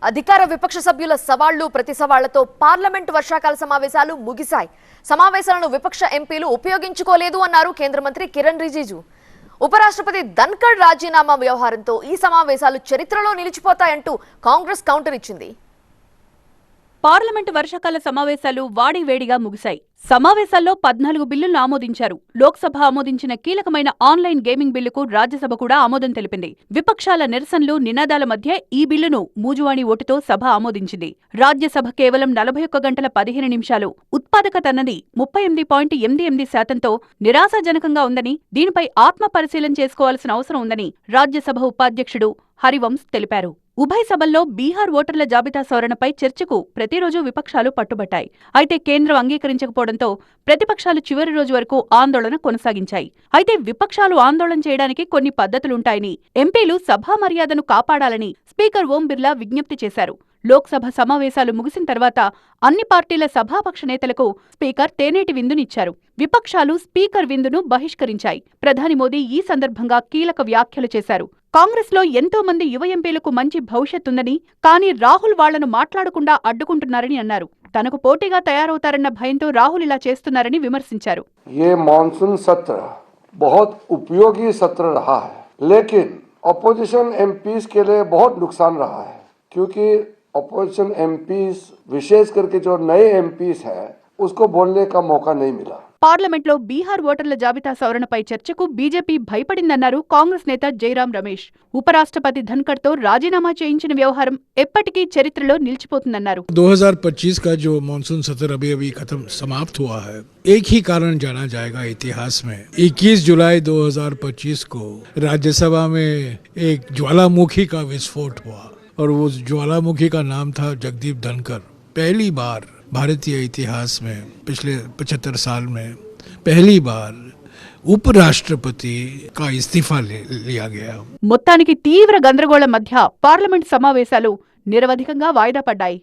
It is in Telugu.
అధికార విపక్ష సభ్యుల సవాళ్లు ప్రతి సవాళ్లతో పార్లమెంట్ వర్షాకాల సమావేశాలు ముగిశాయి. సమావేశాలను విపక్ష ఎంపీలు ఉపయోగించుకోలేదు అన్నారు కేంద్ర మంత్రి కిరణ్ రిజిజు. ఉపరాష్ట్రపతి ధన్కర్ రాజీనామా వ్యవహారంతో ఈ సమావేశాలు చరిత్రలో నిలిచిపోతాయంటూ కాంగ్రెస్ కౌంటర్ ఇచ్చింది. పార్లమెంటు వర్షాకాల సమావేశాలు వాడివేడిగా ముగిశాయి. సమావేశాల్లో 14 బిల్లులను ఆమోదించారు. లోక్సభ ఆమోదించిన కీలకమైన ఆన్లైన్ గేమింగ్ బిల్లుకు రాజ్యసభ కూడా ఆమోదం తెలిపింది. విపక్షాల నిరసనలు, నినాదాల మధ్య ఈ బిల్లును మూజువాణి ఓటుతో సభ ఆమోదించింది. రాజ్యసభ కేవలం 41 గంటల 15 నిమిషాలు ఉత్పాదకత అన్నది 38.88%తో నిరాశాజనకంగా ఉందని, దీనిపై ఆత్మ పరిశీలన చేసుకోవాల్సిన అవసరం ఉందని రాజ్యసభ ఉపాధ్యక్షుడు హరివంశ్ తెలిపారు. ఉభయ సభల్లో బీహార్ ఓటర్ల జాబితా సవరణపై చర్చకు ప్రతిరోజు విపక్షాలు పట్టుబట్టాయి. అయితే కేంద్రం అంగీకరించకపోవడంతో ప్రతిపక్షాలు చివరి రోజు వరకు ఆందోళన కొనసాగించాయి. అయితే విపక్షాలు ఆందోళన చేయడానికి కొన్ని పద్ధతులుంటాయని, ఎంపీలు సభా మర్యాదను కాపాడాలని స్పీకర్ ఓం బిర్లా విజ్ఞప్తి చేశారు. లోక్సభ సమావేశాలు ముగిసిన తర్వాత అన్ని పార్టీల సభాపక్ష నేతలకు స్పీకర్ తేనేటి విందునిచ్చారు. విపక్షాలు స్పీకర్ విందును బహిష్కరించాయి. ప్రధాని మోదీ ఈ సందర్భంగా కీలక వ్యాఖ్యలు చేశారు. కాంగ్రెస్లో ఎంతో మంది యువ ఎంపీలకు మంచి భవిష్యత్తుందని, కానీ రాహుల్ వాళ్లను మాట్లాడకుండా అడ్డుకుంటున్నారని అన్నారు. తనకు పోటీగా తయారవుతారన్న భయంతో రాహుల్ ఇలా చేస్తున్నారని విమర్శించారు. ये मानसून सत्र बहुत उपयोगी सत्र रहा है, लेकिन अपोजिशन एमपीज के लिए बहुत नुकसान रहा है, क्योंकि अपोजिशन एमपीज विशेष करके जो नए एमपीज हैं उसको बोलने का मौका नहीं मिला. పార్లమెంట్లో బీహార్ ఓటర్ల జాబితా సవరణపై చర్చకు బీజేపీ భయపడిందన్నారు కాంగ్రెస్ నేత జైరాం రమేష్. ఉపరాష్ట్రపతి ధన్కర్తో రాజీనామా చేయించిన వ్యవహారం ఎప్పటికీ చరిత్రలో నిలిచిపోతుందన్నారు. 2025 का जो मानसून सत्र अभी खत्म समाप्त हुआ है, एक ही कारण जाना जाएगा इतिहास में. 21 जुलाई 2025 को राज्यसभा में एक ज्वालामुखी का विस्फोट हुआ और वो ज्वालामुखी का नाम था जगदीप धनकर. पहली बार भारतीय इतिहास में पिछले 75 साल में पहली बार उपराष्ट्रपति का इस्तीफा लिया गया. మొత్తానికి తీవ్ర గందరగోళం మధ్య పార్లమెంట్ సమావేశాలు నిరవధికంగా వాయిదా పడ్డాయి.